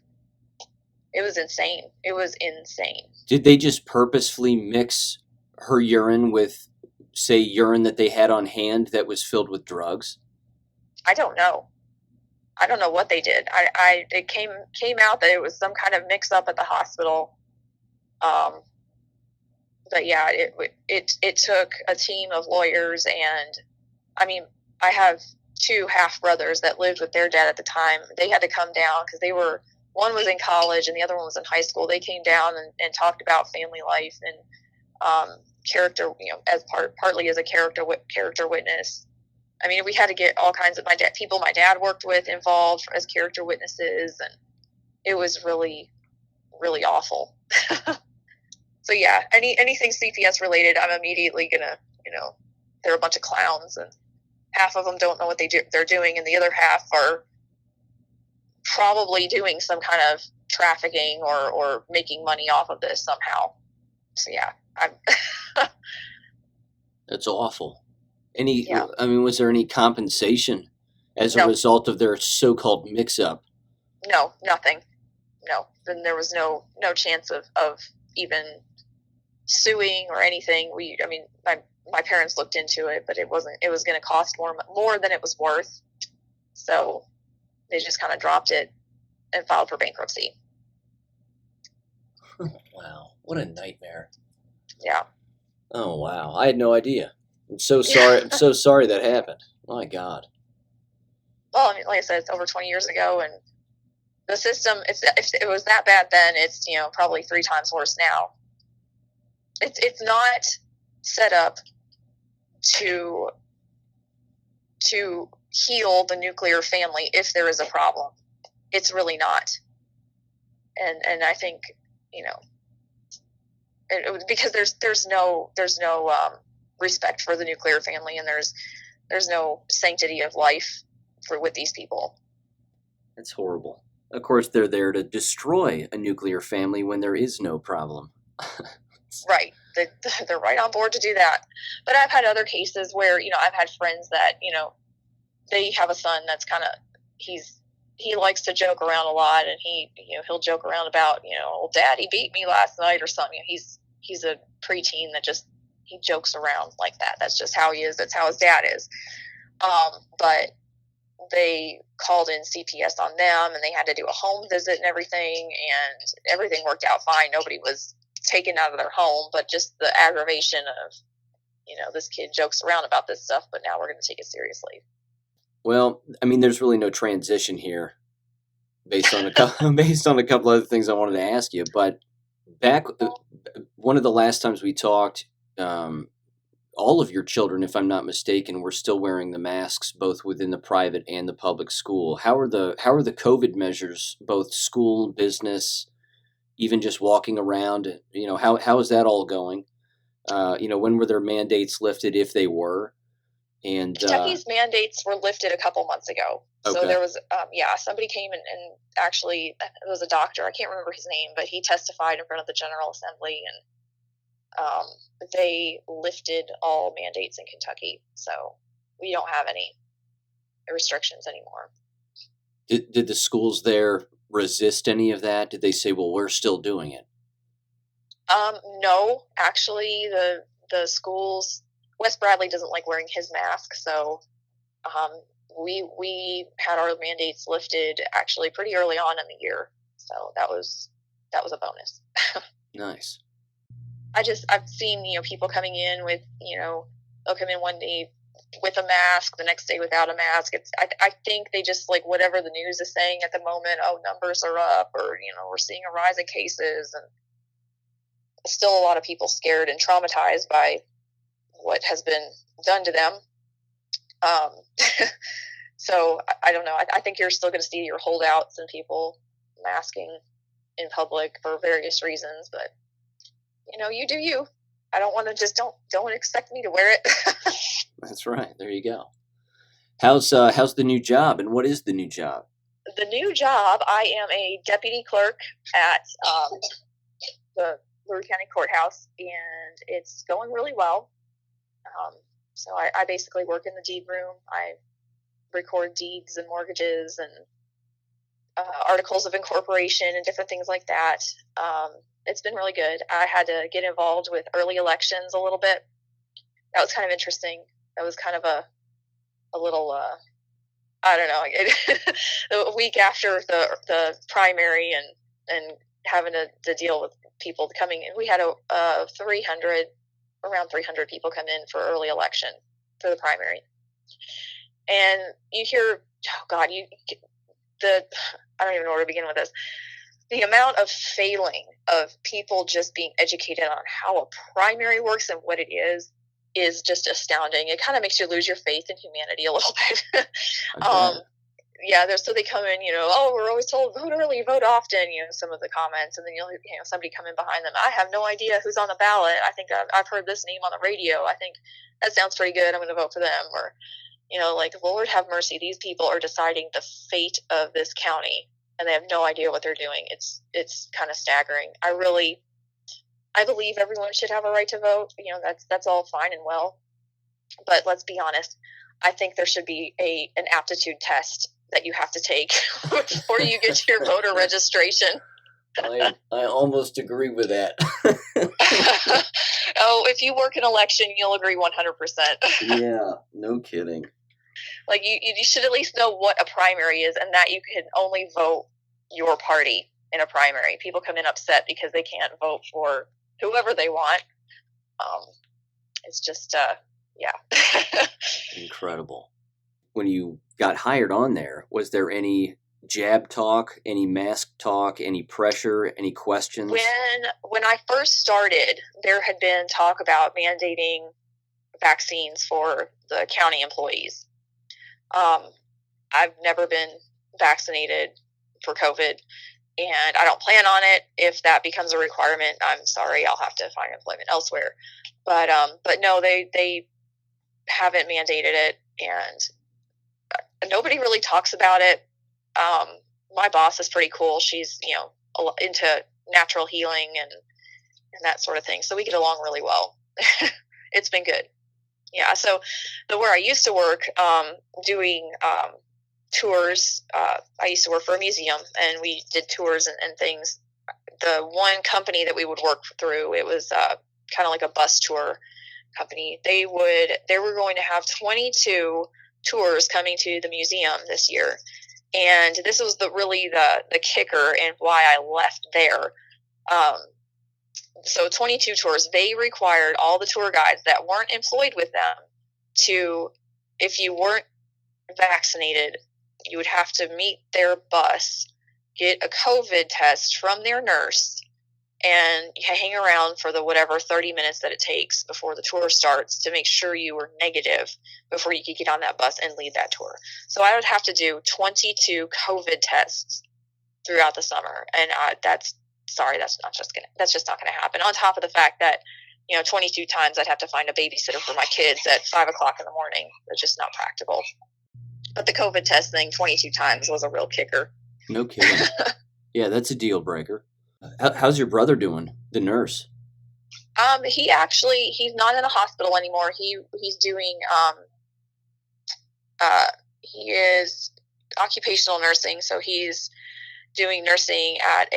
Speaker 2: It was insane. It was insane. Did
Speaker 1: they just purposefully mix her urine with, say, urine that they had on hand that was filled with drugs?
Speaker 2: I don't know. I don't know what they did. It came out that it was some kind of mix up at the hospital. But yeah, it took a team of lawyers, and I mean, I have 2 half brothers that lived with their dad at the time. They had to come down because one was in college and the other one was in high school. They came down and talked about family life and character, as partly as a character witness. I mean, we had to get all kinds of people my dad worked with involved as character witnesses, and it was really, really awful. So yeah, anything CPS related, I'm immediately gonna, they're a bunch of clowns, and half of them don't know what they're doing, and the other half are probably doing some kind of trafficking or making money off of this somehow. So yeah, I'm
Speaker 1: That's awful.
Speaker 2: yeah,
Speaker 1: Was there any compensation as a
Speaker 2: no,
Speaker 1: result of their so-called mix-up?
Speaker 2: no, nothing. No, then there was no chance of even suing or anything. I mean, my parents looked into it, but it wasn't. It was going to cost more than it was worth. So they just kind of dropped it and filed for bankruptcy.
Speaker 1: Wow, what a nightmare.
Speaker 2: Yeah.
Speaker 1: Oh wow, I had no idea. I'm so sorry. I'm so sorry that happened. My God.
Speaker 2: Well, I mean, like I said, it's over 20 years ago, and the system. If it was that bad then, it's probably 3 times worse now. It's not set up to heal the nuclear family if there is a problem. It's really not. And I think because there's no respect for the nuclear family, and there's no sanctity of life with these people.
Speaker 1: That's horrible. Of course, they're there to destroy a nuclear family when there is no problem.
Speaker 2: Right. They're right on board to do that. But I've had other cases where I've had friends that they have a son that's kind of he likes to joke around a lot, and he'll joke around about old daddy beat me last night or something. He's a preteen that just he jokes around like that. That's just how he is. That's how his dad is. But they called in CPS on them, and they had to do a home visit and everything worked out fine. Nobody was taken out of their home, but just the aggravation of this kid jokes around about this stuff, but now we're going to take it seriously.
Speaker 1: Well, I mean, there's really no transition here, based on based on a couple other things I wanted to ask you. But back, one of the last times we talked, all of your children, if I'm not mistaken, were still wearing the masks, both within the private and the public school. How are the COVID measures, both school, business, even just walking around? How is that all going? When were their mandates lifted, if they were? And
Speaker 2: Kentucky's mandates were lifted a couple months ago.
Speaker 1: Okay.
Speaker 2: So there was, somebody came and actually it was a doctor. I can't remember his name, but he testified in front of the General Assembly, and they lifted all mandates in Kentucky. So we don't have any restrictions anymore.
Speaker 1: Did the schools there resist any of that? Did they say, well, we're still doing it?
Speaker 2: No, actually the schools, Wes Bradley doesn't like wearing his mask, so we had our mandates lifted actually pretty early on in the year, so that was a bonus.
Speaker 1: Nice.
Speaker 2: I've seen people coming in with they'll come in one day with a mask, the next day without a mask. I think they just like whatever the news is saying at the moment. Oh, numbers are up, or we're seeing a rise in cases, and still a lot of people scared and traumatized by what has been done to them. So I don't know. I think you're still going to see your holdouts and people masking in public for various reasons, but you do you. I don't want to just don't expect me to wear it.
Speaker 1: That's right. There you go. How's the new job, and what is the new job?
Speaker 2: The new job, I am a deputy clerk at the Lurie County Courthouse, and it's going really well. So I basically work in the deed room. I record deeds and mortgages and articles of incorporation and different things like that. It's been really good. I had to get involved with early elections a little bit. That was kind of interesting. That was kind of a little, I don't know, a week after the primary and having to deal with people coming in. We had around 300 people come in for early election for the primary. And you hear, oh God, I don't even know where to begin with this. The amount of failing of people just being educated on how a primary works and what it is just astounding. It kind of makes you lose your faith in humanity a little bit. So they come in, oh, we're always told vote early, vote often, some of the comments, and then you'll somebody come in behind them. I have no idea who's on the ballot. I think I've heard this name on the radio. I think that sounds pretty good. I'm going to vote for them. Or, like, Lord have mercy. These people are deciding the fate of this county, and they have no idea what they're doing. It's kind of staggering. I believe everyone should have a right to vote. That's all fine and well. But let's be honest. I think there should be an aptitude test that you have to take before you get your voter registration.
Speaker 1: I almost agree with that.
Speaker 2: Oh, if you work an election, you'll agree 100%.
Speaker 1: Yeah, no kidding.
Speaker 2: Like you should at least know what a primary is, and that you can only vote your party in a primary. People come in upset because they can't vote for whoever they want. It's just, yeah.
Speaker 1: Incredible. When you got hired on there, was there any jab talk, any mask talk, any pressure, any questions?
Speaker 2: When I first started, there had been talk about mandating vaccines for the county employees. I've never been vaccinated for COVID, and I don't plan on it. If that becomes a requirement, I'm sorry, I'll have to find employment elsewhere. But no, they haven't mandated it, and nobody really talks about it. My boss is pretty cool. She's, into natural healing and that sort of thing. So we get along really well. It's been good. Yeah. So where I used to work, doing, tours, I used to work for a museum, and we did tours and things. The one company that we would work through, it was, kind of like a bus tour company. They were going to have 22 tours coming to the museum this year. And this was the kicker and why I left there. So 22 tours, they required all the tour guides that weren't employed with them to, if you weren't vaccinated, you would have to meet their bus, get a COVID test from their nurse, and hang around for the whatever 30 minutes that it takes before the tour starts to make sure you were negative before you could get on that bus and lead that tour. So I would have to do 22 COVID tests throughout the summer, and that's just not gonna happen. On top of the fact that 22 times I'd have to find a babysitter for my kids at 5 o'clock in the morning. It's just not practical. But the COVID test thing 22 times was a real kicker.
Speaker 1: No kidding. Yeah, that's a deal breaker. How's your brother doing, the nurse?
Speaker 2: He's not in a hospital anymore. He's doing, he is occupational nursing. So he's doing nursing at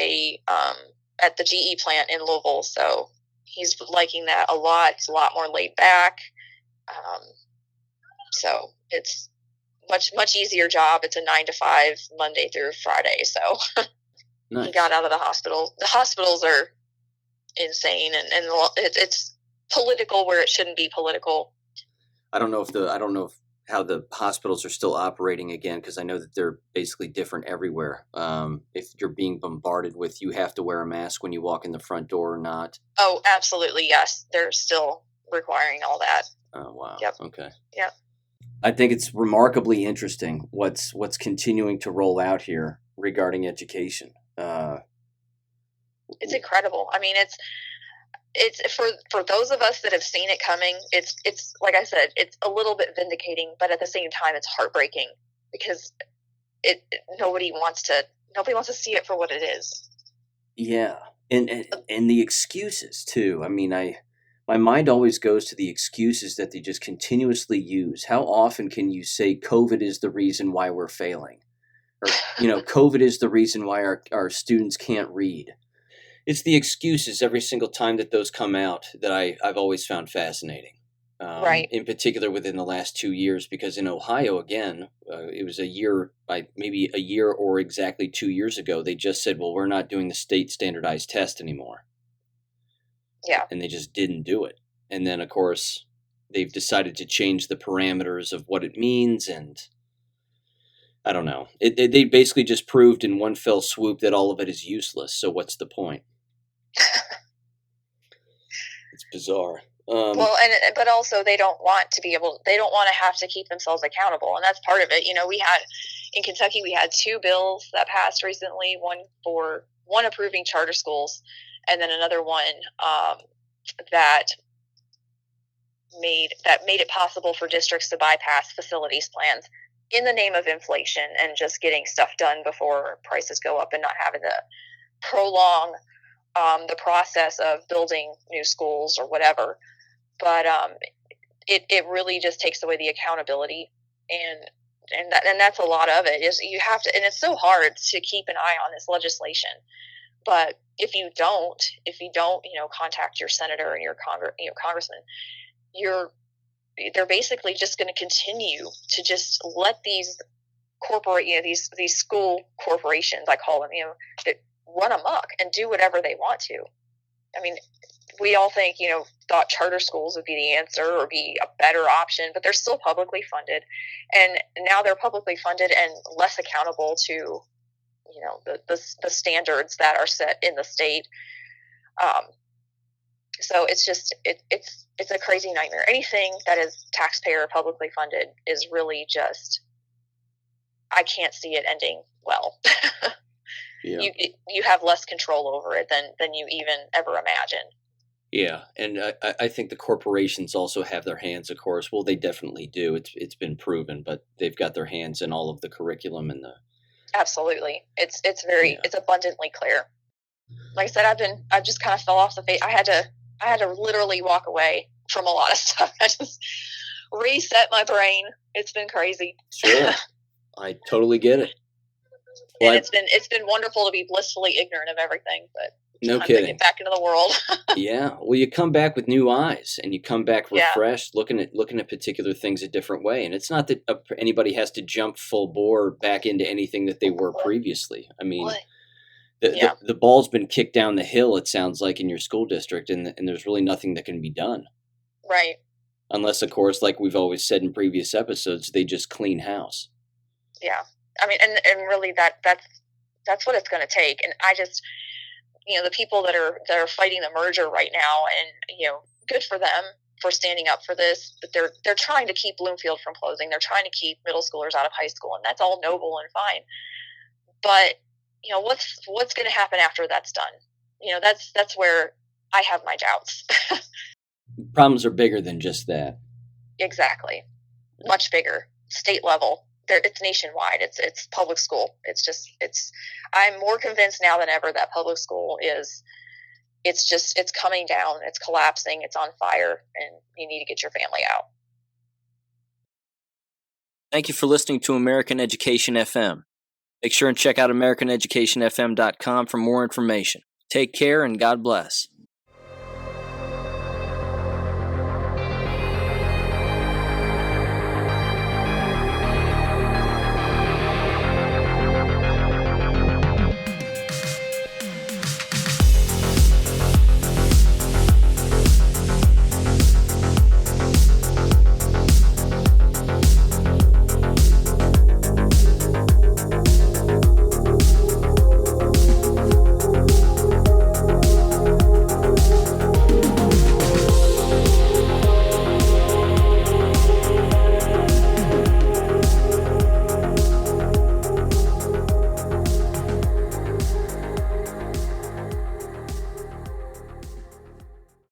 Speaker 2: at the GE plant in Louisville. So he's liking that a lot. It's a lot more laid back. So it's much easier job. It's a 9 to 5 Monday through Friday. So nice. He got out of the hospital. The hospitals are insane, and it's political where it shouldn't be political.
Speaker 1: I don't know how the hospitals are still operating again, because I know that they're basically different everywhere. If you're being bombarded with, you have to wear a mask when you walk in the front door or not.
Speaker 2: Oh, absolutely, yes. They're still requiring all that.
Speaker 1: Oh, wow.
Speaker 2: Yep.
Speaker 1: Okay.
Speaker 2: Yep.
Speaker 1: I think it's remarkably interesting what's continuing to roll out here regarding education.
Speaker 2: It's incredible. I mean, it's for those of us that have seen it coming. It's like I said, it's a little bit vindicating, but at the same time, it's heartbreaking because nobody wants to see it for what it is.
Speaker 1: Yeah, and the excuses too. I mean, my mind always goes to the excuses that they just continuously use. How often can you say COVID is the reason why we're failing? Or, COVID is the reason why our students can't read. It's the excuses every single time that those come out that I've always found fascinating.
Speaker 2: Right.
Speaker 1: In particular within the last 2 years, because in Ohio, again, it was maybe a year or exactly 2 years ago, they just said, well, we're not doing the state standardized test anymore.
Speaker 2: Yeah.
Speaker 1: And they just didn't do it. And then, of course, they've decided to change the parameters of what it means, and I don't know. They basically just proved in one fell swoop that all of it is useless, so what's the point? It's bizarre.
Speaker 2: But also they don't want to have to keep themselves accountable, and that's part of it. In Kentucky, we had 2 bills that passed recently, one approving charter schools, and then another one that made it possible for districts to bypass facilities plans in the name of inflation and just getting stuff done before prices go up and not having to prolong the process of building new schools or whatever. But it really just takes away the accountability, and that's a lot of it. Is you have to, and it's so hard to keep an eye on this legislation. But if you don't, contact your senator and your congressman, they're basically just going to continue to just let these these school corporations, I call them, that run amok and do whatever they want to. I mean, we all thought charter schools would be the answer or be a better option, but they're still publicly funded, and now they're publicly funded and less accountable to, the standards that are set in the state. So it's just it's a crazy nightmare. Anything that is taxpayer publicly funded is really just, I can't see it ending well.
Speaker 1: Yeah.
Speaker 2: You have less control over it than you even ever imagined.
Speaker 1: Yeah, and I think the corporations also have their hands, of course. Well, they definitely do. It's been proven, but they've got their hands in all of the curriculum and the.
Speaker 2: Absolutely, it's abundantly clear. Like I said, I just kind of fell off the face. I had to literally walk away from a lot of stuff. I just reset my brain. It's been crazy.
Speaker 1: Sure, I totally get it. Well,
Speaker 2: and it's been wonderful to be blissfully ignorant of everything, but
Speaker 1: no kidding.
Speaker 2: To get back into the world.
Speaker 1: Yeah, well, you come back with new eyes, and you come back refreshed, looking at particular things a different way. And it's not that anybody has to jump full bore back into anything that they were previously. I mean, the ball's been kicked down the hill. It sounds like in your school district, and there's really nothing that can be done.
Speaker 2: Right.
Speaker 1: Unless, of course, like we've always said in previous episodes, they just clean house.
Speaker 2: Yeah. I mean, and really that's what it's going to take. And I just, the people that are fighting the merger right now, and, good for them for standing up for this, but they're trying to keep Bloomfield from closing. They're trying to keep middle schoolers out of high school, and that's all noble and fine. But, what's going to happen after that's done? That's where I have my doubts.
Speaker 1: Problems are bigger than just that.
Speaker 2: Exactly. Much bigger. State level. It's nationwide. It's public school. I'm more convinced now than ever that public school it's coming down. It's collapsing. It's on fire, and you need to get your family out.
Speaker 1: Thank you for listening to American Education FM. Make sure and check out AmericanEducationFM.com for more information. Take care and God bless.